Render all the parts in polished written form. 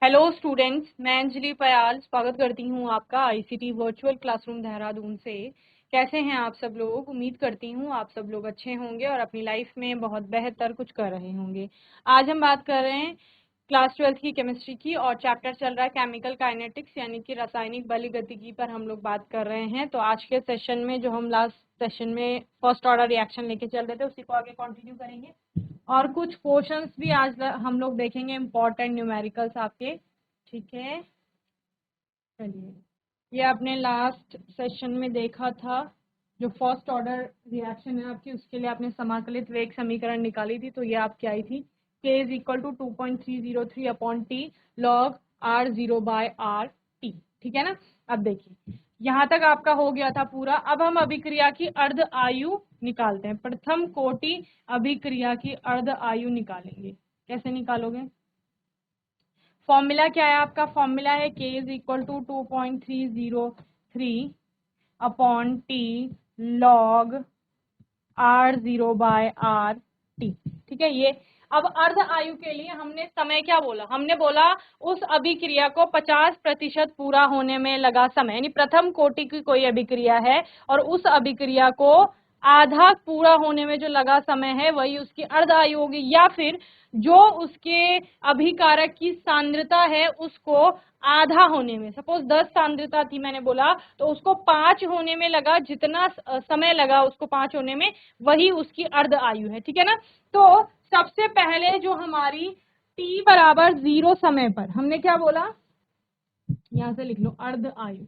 Hello students, मैं अंजलि पयाल स्वागत करती हूँ आपका आईसीटी वर्चुअल क्लासरूम देहरादून से। कैसे हैं आप सब लोग? उम्मीद करती हूँ आप सब लोग अच्छे होंगे और अपनी लाइफ में बहुत बेहतर कुछ कर रहे होंगे। आज हम बात कर रहे हैं क्लास 12th की केमिस्ट्री की और चैप्टर चल रहा है केमिकल काइनेटिक्स यानी कि रासायनिक बलगतिकी पर हम लोग बात कर रहे हैं। तो आज के सेशन में जो हम लास्ट सेशन में फर्स्ट ऑर्डर रिएक्शन लेके चल रहे थे उसी को आगे कंटिन्यू करेंगे और कुछ क्वेश्चंस भी आज हम लोग देखेंगे, इम्पोर्टेंट न्यूमेरिकल्स आपके। ठीक है, चलिए, ये आपने लास्ट सेशन में देखा था। जो फर्स्ट ऑर्डर रिएक्शन है आपकी, उसके लिए आपने समाकलित वेग समीकरण निकाली थी। तो ये आपकी आई थी k is equal to 2.303 upon T log R0/RT। ठीक है ना। अब देखिए, यहाँ तक आपका हो गया था पूरा। अब हम अभिक्रिया की अर्ध आयु निकालते हैं। प्रथम कोटि अभिक्रिया की अर्ध आयु निकालेंगे। कैसे निकालोगे? फॉर्मूला क्या है आपका? फॉर्मूला है k is equal to 2.303 upon T log R0/RT। ठीक है। ये अब अर्ध आयु के लिए हमने समय क्या बोला? हमने बोला उस अभिक्रिया को 50% पूरा होने में लगा समय, यानी प्रथम कोटि की कोई अभिक्रिया है और उस अभिक्रिया को आधा पूरा होने में जो लगा समय है वही उसकी अर्ध आयु होगी। या फिर जो उसके अभिकारक की सांद्रता है उसको आधा होने में, सपोज 10 सांद्रता थी मैंने बोला, तो उसको 5 होने में लगा, जितना समय लगा उसको 5 होने में वही उसकी अर्ध आयु है। ठीक है ना। तो सबसे पहले जो हमारी t बराबर 0 समय पर हमने क्या बोला, यहां से लिख लो अर्ध आयु।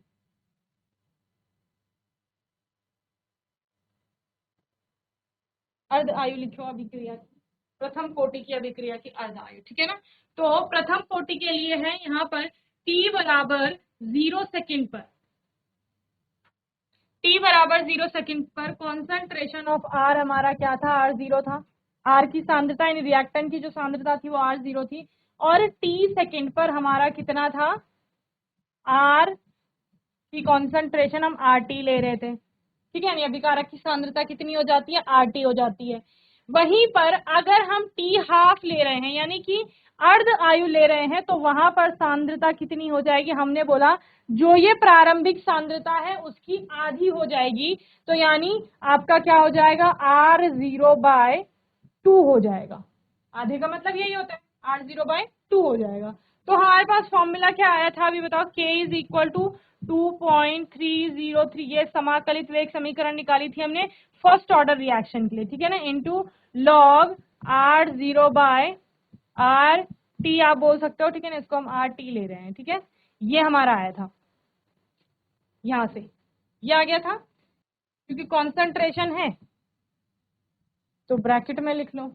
अर्ध आयु लिखो अभिक्रिया की, प्रथम कोटि की अभिक्रिया की अर्ध आयु। ठीक है ना। तो प्रथम कोटि के लिए है यहाँ पर t बराबर 0 सेकेंड पर, t बराबर 0 सेकेंड पर कॉन्सेंट्रेशन ऑफ r हमारा क्या था? R0 था। R की सांद्रता यानी रिएक्टेंट की जो सांद्रता थी वो R0 थी। और t सेकेंड पर हमारा कितना था? R की कॉन्सेंट्रेशन हम RT ले रहे थे। ठीक है। अभिकारक की सांद्रता कितनी हो जाती है? RT हो जाती है। वहीं पर अगर हम T हाफ ले रहे हैं यानी कि अर्ध आयु ले रहे हैं तो वहां पर सांद्रता कितनी हो जाएगी? हमने बोला जो ये प्रारंभिक सांद्रता है उसकी आधी हो जाएगी। तो यानी आपका क्या हो जाएगा? R0/2 हो जाएगा। आधे का मतलब यही होता है, R0/2 हो जाएगा। तो हमारे पास फॉर्मूला क्या आया था अभी बताओ? k इज इक्वल टू 2.303, ये समाकलित वेग समीकरण निकाली थी हमने फर्स्ट ऑर्डर रिएक्शन के लिए। ठीक है ना। इनटू लॉग R0/RT आप बोल सकते हो। ठीक है ना। इसको हम RT ले रहे हैं। ठीक है। ये हमारा आया था, यहां से ये आ गया था। क्योंकि कॉन्सेंट्रेशन है तो ब्रैकेट में लिख लो।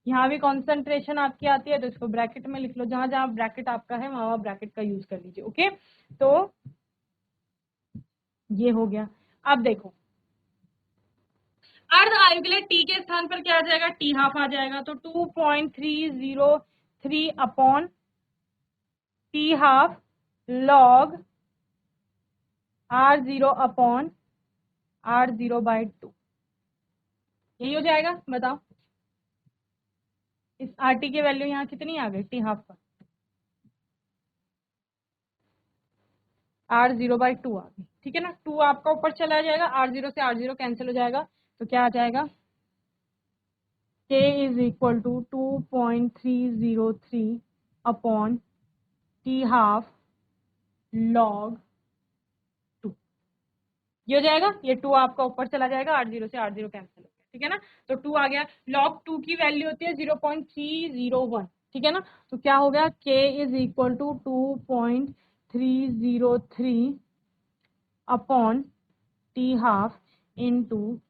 यहाँ भी कॉन्सेंट्रेशन आपकी आती है तो इसको ब्रैकेट में लिख लो। जहां जहां ब्रैकेट आपका है वहां ब्रैकेट का यूज कर लीजिए। ओके, तो ये हो गया। अब देखो, अर्ध आयु के लिए टी के स्थान पर क्या आ जाएगा? टी हाफ आ जाएगा। तो 2.303 upon T half log R0 upon R0/2, यही हो जाएगा। बताओ इस RT की वैल्यू यहाँ कितनी आ गई? टी हाफ पर R0/2 आ गई। ठीक है ना। 2 आपका ऊपर चला जाएगा, R0 से R0 कैंसिल हो जाएगा। तो क्या आ जाएगा? k is equal to 2.303 upon T half log 2, ये हो जाएगा। ये 2 आपका ऊपर चला जाएगा, R0 से R0 कैंसिल हो गया। ठीक है ना। तो 2 आ गया। लॉग 2 की वैल्यू होती है 0.301। ठीक है ना। तो क्या हो गया? k is equal to 2.303 upon T half into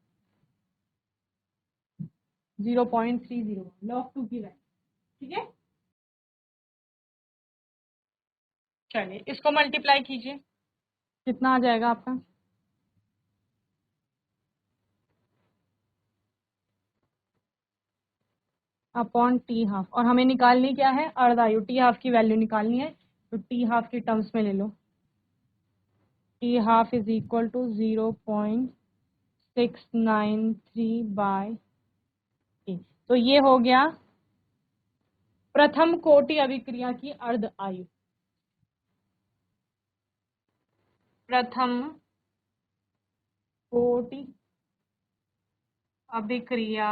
0.301, log 2 की वैल्यू। ठीक है। चलिए इसको मल्टीप्लाई कीजिए, कितना आ जाएगा आपका? अपॉन टी हाफ, और हमें निकालनी क्या है? अर्ध आयु। टी हाफ की वैल्यू निकालनी है तो टी हाफ की टर्म्स में ले लो। T half is equal to 0.693/8। तो ये हो गया प्रथम कोटि अभिक्रिया की अर्ध आयु। प्रथम कोटि अभिक्रिया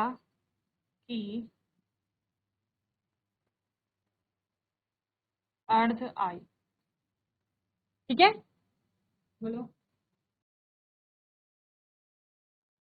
की अर्ध आयु। ठीक है, बोलो।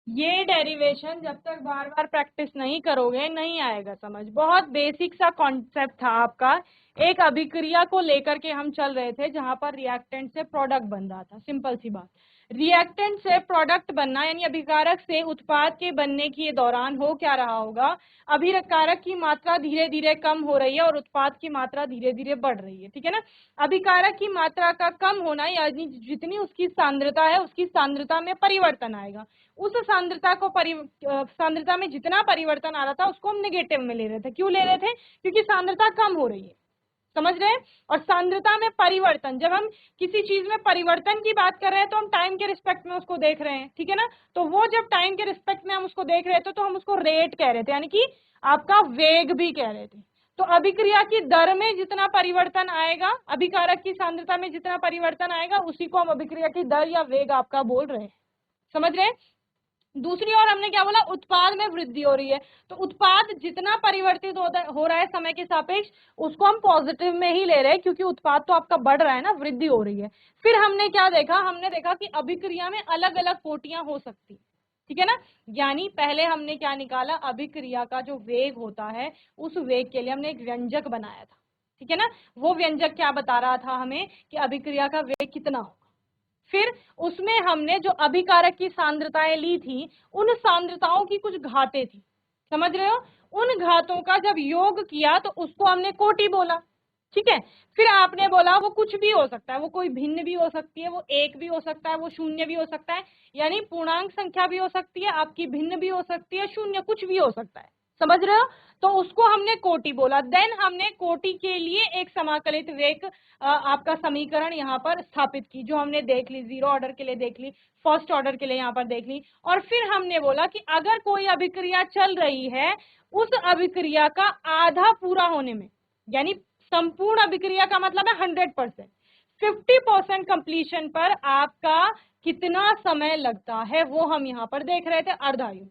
ये डेरिवेशन जब तक बार बार प्रैक्टिस नहीं करोगे नहीं आएगा समझ। बहुत बेसिक सा कॉन्सेप्ट था आपका। एक अभिक्रिया को लेकर के हम चल रहे थे जहां पर रिएक्टेंट से प्रोडक्ट बन रहा था। सिंपल सी बात, रिएक्टेंट से प्रोडक्ट बनना यानी अभिकारक से उत्पाद के बनने के दौरान हो क्या रहा होगा, अभिकारक की मात्रा धीरे धीरे कम हो रही है और उत्पाद की मात्रा धीरे धीरे बढ़ रही है। ठीक है ना। अभिकारक की मात्रा का कम होना यानी जितनी उसकी सांद्रता है उसकी सांद्रता में परिवर्तन आएगा। उस सांद्रता को सांद्रता में जितना परिवर्तन आ रहा था उसको हम नेगेटिव में ले रहे थे। क्यों ले रहे थे? क्योंकि सांद्रता कम हो रही है। समझ रहे हैं। और सांद्रता में परिवर्तन, जब हम किसी चीज में परिवर्तन की बात कर रहे हैं तो हम टाइम के रिस्पेक्ट में उसको देख रहे हैं। ठीक है ना। तो वो जब टाइम के रिस्पेक्ट में हम उसको देख रहे थे तो हम उसको रेट कह रहे थे, यानी कि आपका वेग भी कह रहे थे। तो अभिक्रिया की दर में जितना परिवर्तन आएगा, अभिकारक की सांद्रता में जितना परिवर्तन आएगा, उसी को हम अभिक्रिया की दर या वेग आपका बोल रहे हैं। समझ रहे हैं। दूसरी ओर हमने क्या बोला, उत्पाद में वृद्धि हो रही है। तो उत्पाद जितना परिवर्तित हो रहा है समय के सापेक्ष, उसको हम पॉजिटिव में ही ले रहे हैं, क्योंकि उत्पाद तो आपका बढ़ रहा है ना, वृद्धि हो रही है। फिर हमने क्या देखा, हमने देखा कि अभिक्रिया में अलग अलग कोटियां हो सकती। ठीक है ना। यानी पहले हमने क्या निकाला, अभिक्रिया का जो वेग होता है उस वेग के लिए हमने एक व्यंजक बनाया था। ठीक है ना। वो व्यंजक क्या बता रहा था हमें कि अभिक्रिया का वेग कितना हो। फिर उसमें हमने जो अभिकारक की सांद्रताएं ली थी, उन सांद्रताओं की कुछ घातें थी। समझ रहे हो। उन घातों का जब योग किया तो उसको हमने कोटि बोला। ठीक है। फिर आपने बोला वो कुछ भी हो सकता है, वो कोई भिन्न भी हो सकती है, वो एक भी हो सकता है, वो शून्य भी हो सकता है। यानी पूर्णांक संख्या भी हो सकती है आपकी, भिन्न भी हो सकती है, शून्य, कुछ भी हो सकता है। समझ रहे हो। तो उसको हमने कोटि बोला। देन हमने कोटि के लिए एक समाकलित वेग आपका समीकरण यहाँ पर स्थापित की, जो हमने देख ली, जीरो ऑर्डर के लिए देख ली, फर्स्ट ऑर्डर के लिए यहाँ पर देख ली। और फिर हमने बोला कि अगर कोई अभिक्रिया चल रही है, उस अभिक्रिया का आधा पूरा होने में, यानी संपूर्ण अभिक्रिया का मतलब है 100%, 50% कंप्लीशन पर आपका कितना समय लगता है, वो हम यहाँ पर देख रहे थे, अर्धायु।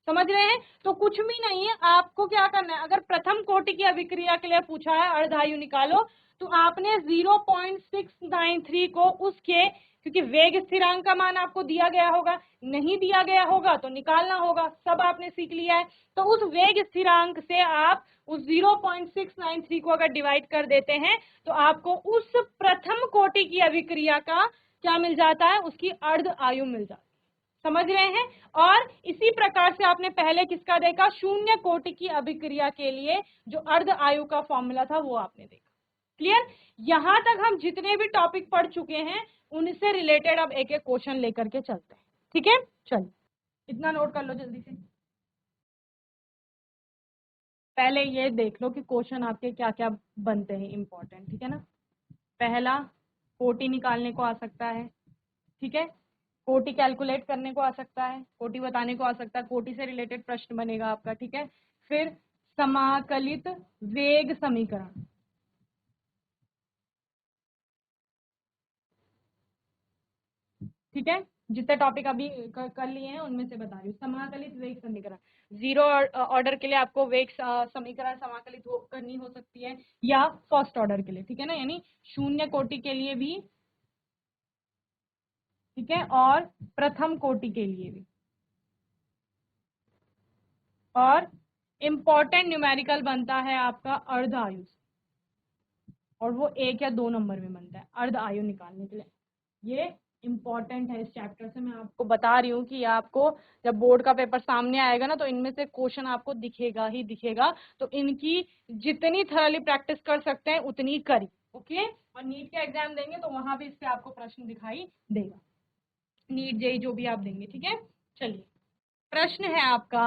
समझ रहे हैं। तो कुछ भी नहीं है, आपको क्या करना है, अगर प्रथम कोटि की अभिक्रिया के लिए पूछा है अर्धायु निकालो, तो आपने 0.693 को उसके, क्योंकि वेग स्थिरांक का मान आपको दिया गया होगा, नहीं दिया गया होगा तो निकालना होगा, सब आपने सीख लिया है। तो उस वेग स्थिरांक से आप उस 0.693 को अगर डिवाइड कर देते हैं तो आपको उस प्रथम कोटि की अभिक्रिया का क्या मिल जाता है, उसकी अर्ध आयु मिल जाती है। समझ रहे हैं। और इसी प्रकार से आपने पहले किसका देखा, शून्य कोटि की अभिक्रिया के लिए जो अर्ध आयु का फॉर्मूला था वो आपने देखा। क्लियर। यहां तक हम जितने भी टॉपिक पढ़ चुके हैं उनसे रिलेटेड अब एक एक क्वेश्चन लेकर के चलते हैं। ठीक है, चलो इतना नोट कर लो जल्दी से। पहले ये देख लो कि क्वेश्चन आपके क्या क्या बनते हैं इंपॉर्टेंट। ठीक है ना। पहला, कोटि निकालने को आ सकता है। ठीक है। कोटि कैलकुलेट करने को आ सकता है, कोटि बताने को आ सकता है, कोटि से रिलेटेड प्रश्न बनेगा आपका। ठीक है। फिर समाकलित वेग समीकरण। ठीक है। जितने टॉपिक अभी कर लिए हैं उनमें से बता रही हूँ। समाकलित वेग समीकरण, जीरो ऑर्डर के लिए आपको वेग समीकरण समाकलित करनी हो सकती है, या फर्स्ट ऑर्डर के लिए। ठीक है ना, यानी शून्य कोटि के लिए भी, ठीक है, और प्रथम कोटि के लिए भी। और इंपॉर्टेंट न्यूमेरिकल बनता है आपका अर्ध आयु, और वो 1 या 2 नंबर में बनता है अर्ध आयु निकालने के लिए। ये इंपॉर्टेंट है इस चैप्टर से। मैं आपको बता रही हूँ कि आपको जब बोर्ड का पेपर सामने आएगा ना तो इनमें से क्वेश्चन आपको दिखेगा ही दिखेगा। तो इनकी जितनी थरली प्रैक्टिस कर सकते हैं उतनी करी। ओके। और नीट का एग्जाम देंगे तो वहां भी इस पे आपको प्रश्न दिखाई देगा, नीट जेई जो भी आप देंगे। ठीक है। चलिए, प्रश्न है आपका,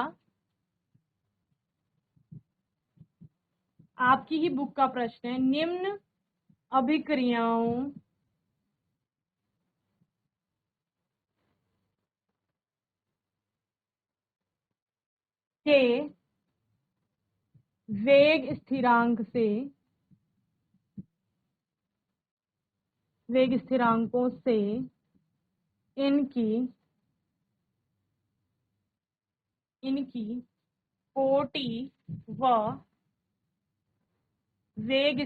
आपकी ही बुक का प्रश्न है, निम्न अभिक्रियाओं के वेग स्थिरांकों से इनकी कोटि व वेग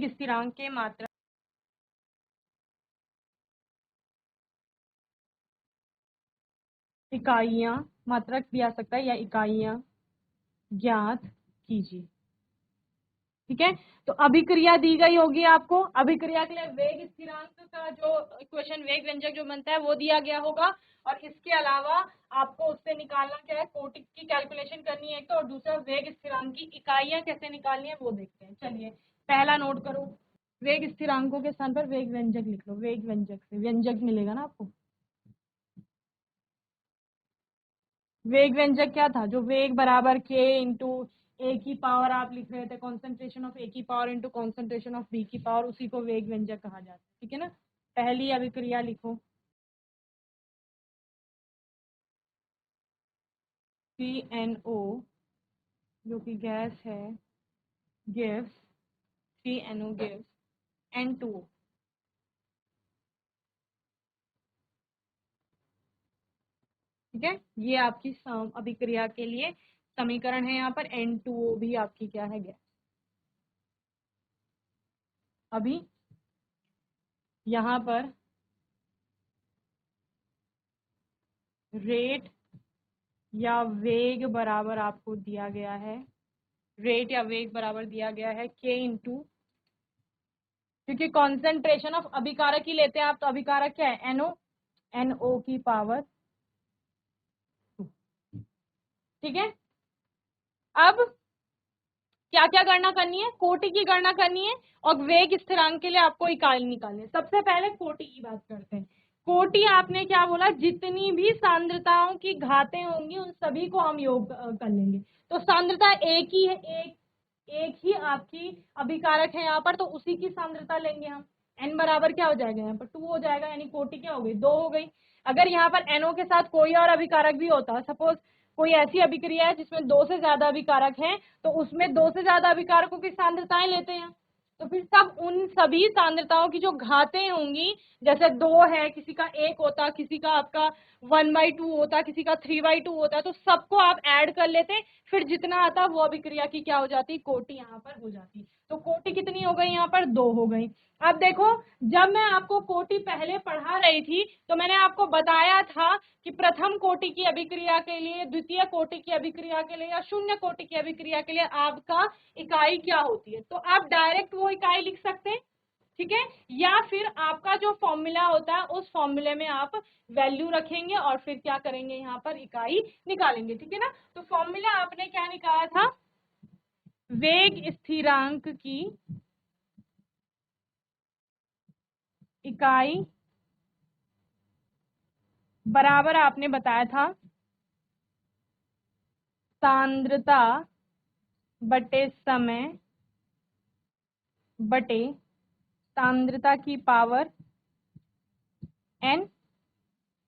स्थिरांक के मात्रा इकाइयां, मात्रक भी आ सकता है, या इकाइयां ज्ञात कीजिए। ठीक है, तो अभिक्रिया दी गई होगी आपको। अभिक्रिया के लिए वेग स्थिरांक का जो इक्वेशन, वेग व्यंजक जो बनता है वो दिया गया होगा, और इसके अलावा आपको उससे निकालना क्या है, कोटि की कैलकुलेशन करनी है तो, और दूसरा वेग स्थिरांक की इकाइयां कैसे निकालनी है वो देखते हैं। चलिए पहला नोट करो, वेग स्थिरांकों के स्थान पर वेग व्यंजक लिख लो। वेग व्यंजक से व्यंजक मिलेगा ना आपको। वेग व्यंजक क्या था, जो वेग बराबर के इंटू ए की पावर आप लिख रहे थे, कॉन्सेंट्रेशन ऑफ ए की power into concentration of B की पावर, उसी को वेग व्यंजक कहा जाता है। ठीक है ना, पहली अभिक्रिया लिखो, CNO जो कि गैस है, गिव्स, CNO गिव्स N2O। ठीक है, ये आपकी अभिक्रिया के लिए समीकरण है। यहाँ पर N2O भी आपकी क्या है, गैस। अभी यहाँ पर रेट या वेग बराबर आपको दिया गया है, रेट या वेग बराबर दिया गया है K इंटू, क्योंकि कॉन्सेंट्रेशन ऑफ अभिकारक ही लेते हैं आप, तो अभिकारक क्या है, NO, NO की पावर 2। ठीक है, अब क्या क्या गणना करनी है, कोटि की गणना करनी है, और वेग स्थिरांक के लिए आपको इकाई निकालनी है। सबसे पहले कोटि की बात करते हैं। कोटि आपने क्या बोला, जितनी भी सांद्रताओं की घातें होंगी उन सभी को हम योग कर लेंगे। तो सांद्रता एक ही है, एक ही आपकी अभिकारक है यहाँ पर, तो उसी की सांद्रता लेंगे हम। n बराबर क्या हो जाएगा, यहाँ पर 2 हो जाएगा, यानी कोटि क्या हो गई, 2 हो गई। अगर यहाँ पर NO के साथ कोई और अभिकारक भी होता, सपोज कोई ऐसी अभिक्रिया है जिसमें 2 से ज्यादा अभिकारक हैं, तो उसमें 2 से ज्यादा अभिकारकों की सांद्रताएं लेते हैं, तो फिर सब उन सभी सांद्रताओं की जो घातें होंगी, जैसे 2 है, किसी का 1 होता, किसी का आपका 1/2 होता, किसी का 3/2 होता, तो सबको आप ऐड कर लेते, फिर जितना आता वो अभिक्रिया की क्या हो जाती, कोटि यहाँ पर हो जाती। तो कोटि कितनी हो गई, यहाँ पर 2 हो गई। अब देखो, जब मैं आपको कोटि पहले पढ़ा रही थी तो मैंने आपको बताया था कि प्रथम कोटि की अभिक्रिया के लिए, द्वितीय कोटि की अभिक्रिया के लिए, या शून्य कोटि की अभिक्रिया के लिए आपका इकाई क्या होती है, तो आप डायरेक्ट वो इकाई लिख सकते हैं। ठीक है, या फिर आपका जो फॉर्मूला होता है उस फॉर्मूले में आप वैल्यू रखेंगे और फिर क्या करेंगे, यहाँ पर इकाई निकालेंगे। ठीक है ना, तो फॉर्मूला आपने क्या निकाला था, वेग स्थिरांक की इकाई बराबर आपने बताया था सांद्रता बटे समय बटे सांद्रता की पावर n,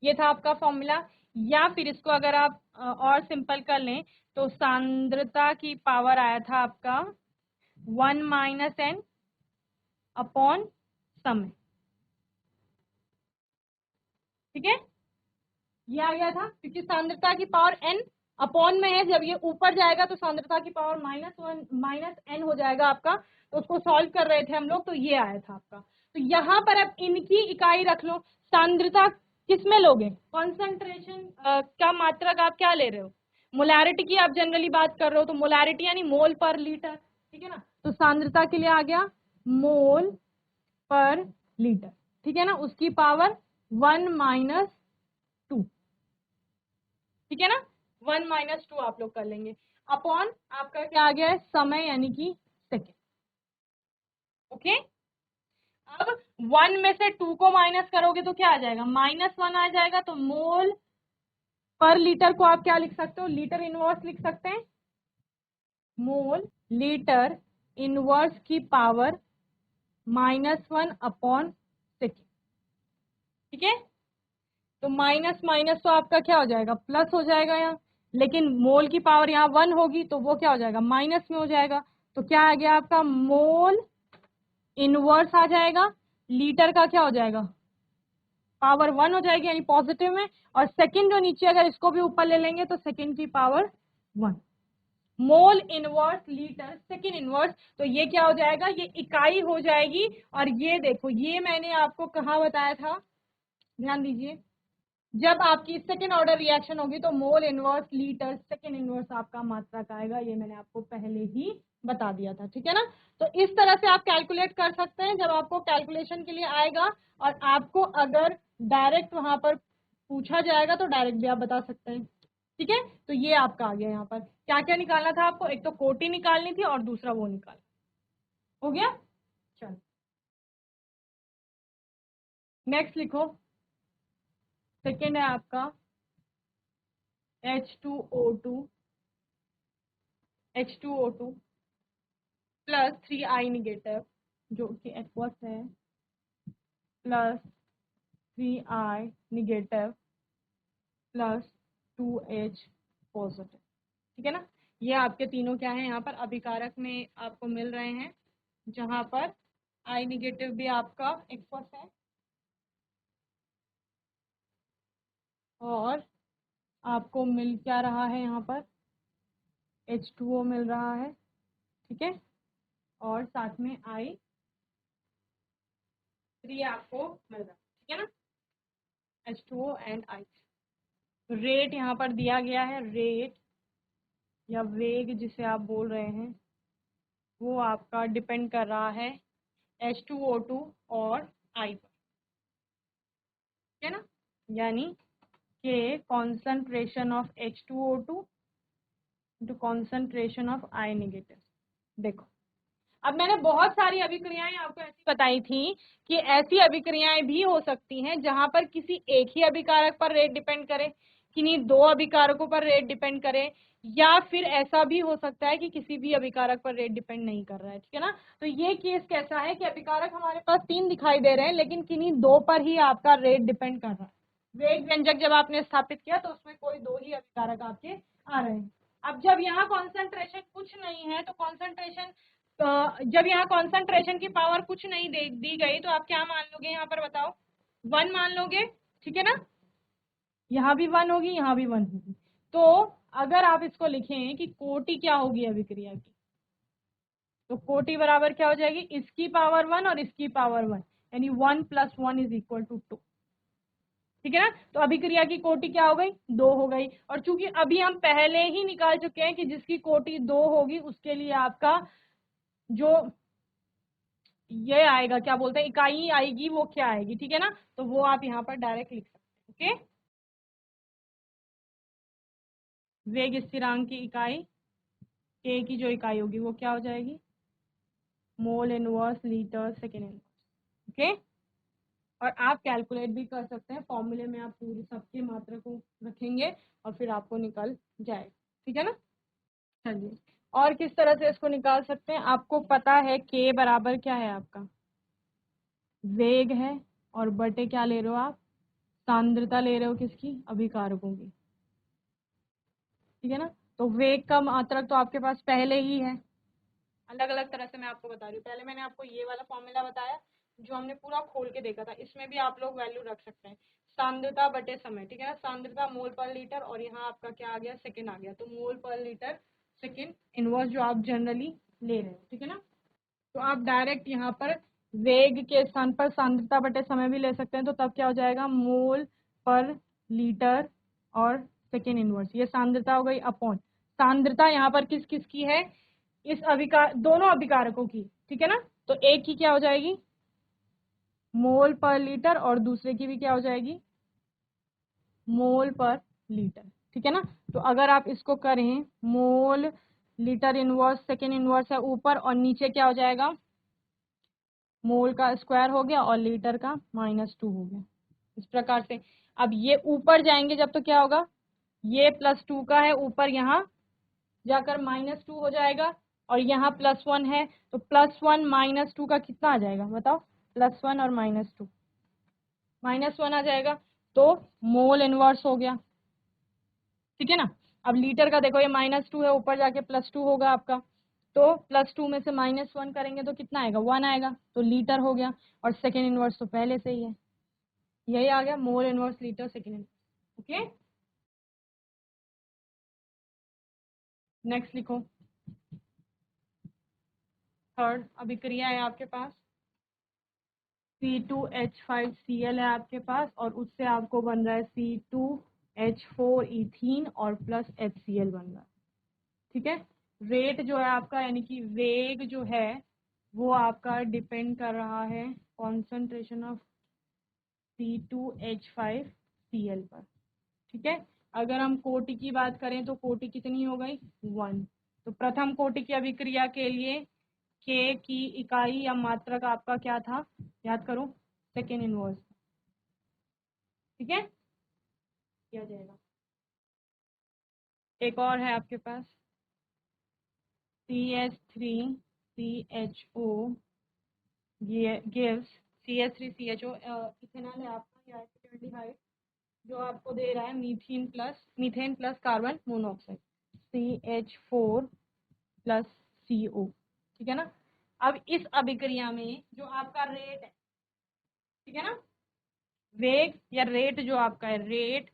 ये था आपका फॉर्मूला। या फिर इसको अगर आप और सिंपल कर लें तो सांद्रता की पावर आया था आपका 1 - n अपॉन समय। ठीक है, ये आ गया था, क्योंकि सांद्रता की पावर n अपॉन में है, जब ये ऊपर जाएगा तो सांद्रता की पावर -n हो जाएगा आपका, तो उसको सॉल्व कर रहे थे हम लोग, तो ये आया था आपका। तो यहाँ पर अब इनकी इकाई रख लो। सांद्रता किस में लोगे, कॉन्सेंट्रेशन का मात्रक आप क्या ले रहे हो, मोलैरिटी की आप जनरली बात कर रहे हो, तो मोलैरिटी यानी मोल पर लीटर। ठीक है ना, तो सांद्रता के लिए आ गया मोल पर लीटर। ठीक है ना, उसकी पावर 1 - 2। ठीक है ना, 1 - 2 आप लोग कर लेंगे, अपॉन आपका क्या आ गया है, समय यानी कि सेकेंड। ओके, अब 1 में से 2 को माइनस करोगे तो क्या आ जाएगा, -1 आ जाएगा। तो मोल पर लीटर को आप क्या लिख सकते हो, लीटर इनवर्स लिख सकते हैं, मोल लीटर इनवर्स की पावर -1 अपॉन सेकेंड। ठीक है, तो माइनस माइनस तो आपका क्या हो जाएगा, प्लस हो जाएगा यहाँ, लेकिन मोल की पावर यहाँ 1 होगी तो वो क्या हो जाएगा, माइनस में हो जाएगा। तो क्या आ गया आपका, मोल इनवर्स आ जाएगा, लीटर का क्या हो जाएगा, पावर 1 हो जाएगी यानी पॉजिटिव में, और सेकंड जो नीचे अगर इसको भी ऊपर ले लेंगे तो सेकंड की power 1, mole inverse litre second inverse. तो ये क्या हो जाएगा, ये इकाई हो जाएगी। और ये देखो, ये मैंने आपको कहाँ बताया था, ध्यान दीजिए, जब आपकी सेकेंड ऑर्डर रिएक्शन होगी तो mole inverse litre second inverse आपका मात्रक आएगा, ये मैंने आपको पहले ही बता दिया था, ठीक है ना। तो इस तरह से आप कैलकुलेट कर सकते हैं जब आपको कैलकुलेशन के लिए आएगा, और आपको अगर डायरेक्ट वहां पर पूछा जाएगा तो डायरेक्ट भी आप बता सकते हैं, ठीक है। तो ये आपका आ गया, यहाँ पर क्या क्या निकालना था आपको, एक तो कोटि निकालनी थी और दूसरा वो निकाल, हो गया। चलो नेक्स्ट लिखो, सेकेंड है आपका H2O2 प्लस 3I निगेटिव जो कि एक्वस है, plus 3I negative plus 2H positive, ठीक है ना। ये आपके तीनों क्या है यहाँ पर अभिकारक में आपको मिल रहे हैं, जहां पर I निगेटिव भी आपका एक्वस है और आपको मिल क्या रहा है यहाँ पर, H2O मिल रहा है, ठीक है, और साथ में I3 आपको मिल रहा है, ठीक है ना, H2O एंड I। रेट यहाँ पर दिया गया है, रेट या वेग जिसे आप बोल रहे हैं, वो आपका डिपेंड कर रहा है H2O2 और I पर, ठीक है ना, यानी कि concentration of H2O2 to concentration of I negative. देखो, अब मैंने बहुत सारी अभिक्रियाएं आपको ऐसी बताई थी कि ऐसी अभिक्रियाएं भी हो सकती हैं जहां पर किसी एक ही अभिकारक पर रेट डिपेंड करे, किन्हीं दो अभिकारकों पर रेट डिपेंड करे, या फिर ऐसा भी हो सकता है कि किसी भी अभिकारक पर रेट डिपेंड नहीं कर रहा है, ठीक है ना। तो ये केस कैसा है कि अभिकारक हमारे पास 3 दिखाई दे रहे हैं लेकिन किन्हीं 2 पर ही आपका रेट डिपेंड कर रहा है। वेग व्यंजक जब आपने स्थापित किया तो उसमें कोई 2 ही अभिकारक आपके आ रहे हैं। अब जब यहाँ कॉन्सेंट्रेशन कुछ नहीं है तो कॉन्सेंट्रेशन, जब यहाँ कॉन्सेंट्रेशन की पावर कुछ नहीं दी गई तो आप क्या मान लोगे, यहाँ पर बताओ, 1 मान लोगे, ठीक है ना, यहाँ भी 1 होगी, यहाँ भी 1 होगी। तो अगर आप इसको लिखें कि कोटि क्या होगी अभिक्रिया की, तो कोटि बराबर क्या हो जाएगी, इसकी पावर 1 और इसकी पावर 1, यानी 1 + 1 = 2, ठीक है ना। तो अभिक्रिया की कोटि क्या हो गई, 2 हो गई। और चूंकि अभी हम पहले ही निकाल चुके हैं कि जिसकी कोटि 2 होगी उसके लिए आपका जो ये आएगा, क्या बोलते हैं, इकाई आएगी, वो क्या आएगी, ठीक है ना, तो वो आप यहाँ पर डायरेक्ट लिख सकते हैं, ओके। वेग स्थिरांक की इकाई के की जो इकाई होगी वो क्या हो जाएगी, mole inverse litre second inverse, okay. और आप कैलकुलेट भी कर सकते हैं, फॉर्मूले में आप पूरी सबकी मात्रा को रखेंगे और फिर आपको निकल जाएगा, ठीक है ना। चलिए, और किस तरह से इसको निकाल सकते हैं, आपको पता है के बराबर क्या है आपका, वेग है, और बटे क्या ले रहे हो आप, सांद्रता ले रहे हो किसकी, अभिकारकों की, ठीक है ना। तो वेग का मात्रक तो आपके पास पहले ही है, अलग अलग तरह से मैं आपको बता रही हूँ। पहले मैंने आपको ये वाला फॉर्मूला बताया जो हमने पूरा खोल के देखा था, इसमें भी आप लोग वैल्यू रख सकते हैं, सांद्रता बटे समय, ठीक है ना, सांद्रता मोल पर लीटर, और यहाँ आपका क्या आ गया, सेकेंड आ गया, तो मोल पर लीटर सेकेंड इनवर्स जो आप जनरली ले रहे हो, ठीक है ना। तो आप डायरेक्ट यहाँ पर वेग के स्थान पर सांद्रता बटे समय भी ले सकते हैं, तो तब क्या हो जाएगा, मोल पर लीटर और सेकेंड इनवर्स, ये सांद्रता हो गई अपॉन सांद्रता यहाँ पर किस किस की है, इस अभिकार दोनों अभिकारकों की, ठीक है ना। तो एक की क्या हो जाएगी, मोल पर लीटर, और दूसरे की भी क्या हो जाएगी, मोल पर लीटर, ठीक है ना। तो अगर आप इसको करें, mole litre inverse second inverse है ऊपर, और नीचे क्या हो जाएगा, मोल का स्क्वायर हो गया और लीटर का -2 हो गया, इस प्रकार से। अब ये ऊपर जाएंगे जब तो क्या होगा, ये +2 का है ऊपर, यहाँ जाकर -2 हो जाएगा, और यहाँ +1 है, तो +1 -2 का कितना आ जाएगा बताओ, +1 और -2, -1 आ जाएगा। तो मोल इनवर्स हो गया, ठीक है ना। अब लीटर का देखो ये -2 है, ऊपर जाके +2 होगा आपका, तो +2 में से -1 करेंगे तो कितना आएगा, 1 आएगा, तो लीटर हो गया। और सेकेंड इनवर्स तो पहले से ही है, यही आ गया mole inverse litre second inverse. Okay, next लिखो। थर्ड अभिक्रिया है आपके पास, C2H5Cl है आपके पास, और उससे आपको बन रहा है C2H4 इथीन और प्लस HCl बन रहा है, ठीक है। रेट जो है आपका, यानी कि वेग जो है वो आपका डिपेंड कर रहा है कॉन्सेंट्रेशन ऑफ C2H5Cl पर, ठीक है। अगर हम कोटि की बात करें तो कोटि कितनी हो गई, 1। तो प्रथम कोटि की अभिक्रिया के लिए के की इकाई या मात्रक आपका क्या था, याद करो, सेकेंड इनवर्स, ठीक है, किया जाएगा। एक और है आपके पास CH3CHO gives CH3CHO इथेनॉल है आपका, या एसिटाल्डिहाइड, जो आपको दे रहा है methane plus carbon monoxide CH4 plus CO, ठीक है ना। अब इस अभिक्रिया में जो आपका रेट है, ठीक है ना, वेग या रेट जो आपका है, रेट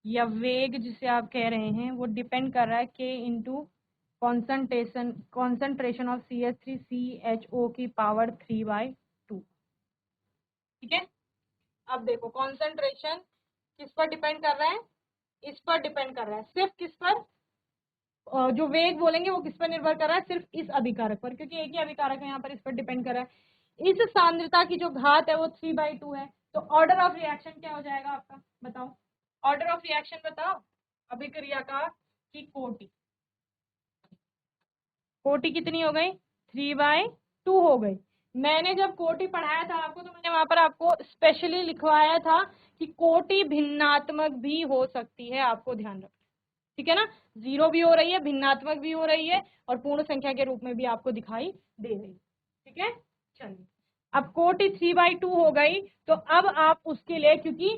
या वेग जिसे आप कह रहे हैं, वो डिपेंड कर रहा है K into concentration of CH3CHO की पावर 3/2, ठीक है। अब देखो कॉन्सेंट्रेशन किस पर डिपेंड कर रहा है, इस पर डिपेंड कर रहा है, सिर्फ किस पर, जो वेग बोलेंगे वो किस पर निर्भर कर रहा है, सिर्फ इस अभिकारक पर, क्योंकि एक ही अभिकारक है यहाँ पर, इस पर डिपेंड कर रहा है। इस सांद्रता की जो घात है वो 3/2 है, तो ऑर्डर ऑफ रिएक्शन क्या हो जाएगा आपका, बताओ, ऑर्डर ऑफ रिएक्शन बताओ अभिक्रिया का, कि कोटि, कोटि कितनी हो गई, 3/2 हो गई। मैंने जब कोटि पढ़ाया था आपको, तो मैंने वहां पर आपको स्पेशली लिखवाया था कि कोटि भिन्नात्मक भी हो सकती है, आपको ध्यान रखना, ठीक है ना। 0 भी हो रही है, भिन्नात्मक भी हो रही है, और पूर्ण संख्या के रूप में भी आपको दिखाई दे रही है, ठीक है। चलिए, अब कोटि 3/2 हो गई, तो अब आप उसके लिए, क्योंकि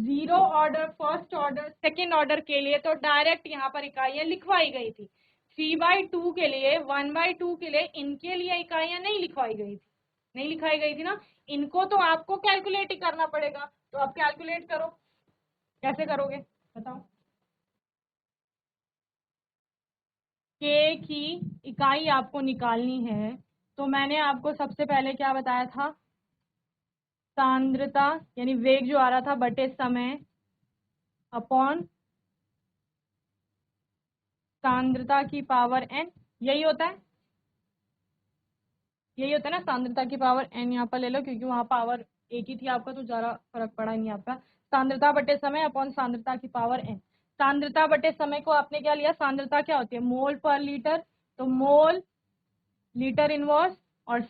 0 order, first order, second order के लिए तो डायरेक्ट यहाँ पर इकाइयां लिखवाई गई थी, 3/2 के लिए, 1/2 के लिए, इनके लिए इकाइयां नहीं लिखवाई गई थी, नहीं लिखाई गई थी ना, इनको तो आपको कैलकुलेट ही करना पड़ेगा, तो आप कैलकुलेट करो, कैसे करोगे बताओ। के की इकाई आपको निकालनी है, तो मैंने आपको सबसे पहले क्या बताया था, सांद्रता यानी वेग जो आ रहा था बटे समय अपॉन सांद्रता की पावर n, यही होता है, यही होता है ना, सांद्रता की पावर n यहाँ पर ले लो, क्योंकि वहां पावर एक ही थी आपका, तो ज्यादा फर्क पड़ा नहीं आपका। सांद्रता बटे समय अपॉन सांद्रता की पावर n, सांद्रता बटे समय को आपने क्या लिया, सांद्रता क्या होती है, मोल पर लीटर, तो मोल लीटर इनवर्स, और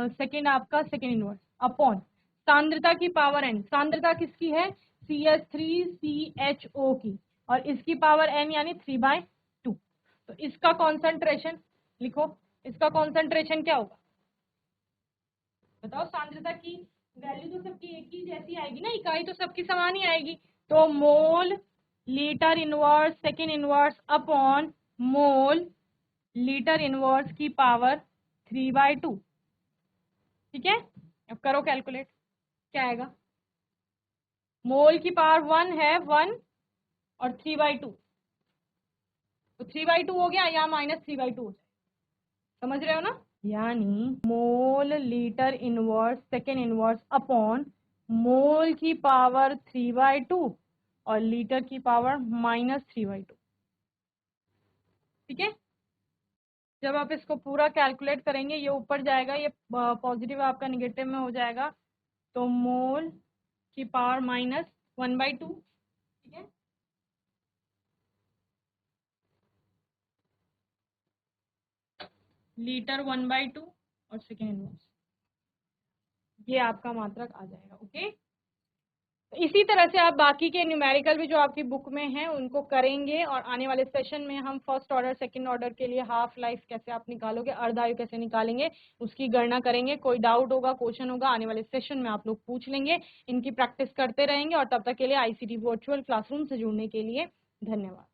सेकेंड आपका सेकेंड इनवर्स, अपॉन सांद्रता की पावर n, सांद्रता किसकी है, CH3CHO की, और इसकी पावर n यानी 3/2, तो इसका कॉन्सेंट्रेशन लिखो, इसका कॉन्सेंट्रेशन क्या होगा बताओ। सांद्रता की वैल्यू तो सबकी एक ही जैसी आएगी ना, इकाई तो सबकी समान ही आएगी, तो mole litre inverse second inverse upon mole litre inverse की पावर 3/2, ठीक है। अब करो कैलकुलेट, क्या आएगा, मोल की पावर 1 है 1, और 3/2, तो 3/2 हो गया, या -3/2 हो जाए, समझ रहे हो ना, यानी mole litre inverse second inverse upon mole की पावर 3/2 और लीटर की पावर -3/2, ठीक है। जब आप इसको पूरा कैलकुलेट करेंगे, ये ऊपर जाएगा, ये पॉजिटिव आपका निगेटिव में हो जाएगा, तो मोल की पावर -1/2, ठीक है, लीटर 1/2 और सेकेंड इनवर्स, ये आपका मात्रक आ जाएगा, ओके। इसी तरह से आप बाकी के न्यूमेरिकल भी जो आपकी बुक में हैं उनको करेंगे, और आने वाले सेशन में हम फर्स्ट ऑर्डर सेकंड ऑर्डर के लिए हाफ लाइफ कैसे आप निकालोगे, अर्धायु कैसे निकालेंगे, उसकी गणना करेंगे। कोई डाउट होगा, क्वेश्चन होगा, आने वाले सेशन में आप लोग पूछ लेंगे। इनकी प्रैक्टिस करते रहेंगे, और तब तक के लिए आईसीटी वर्चुअल क्लासरूम से जुड़ने के लिए धन्यवाद।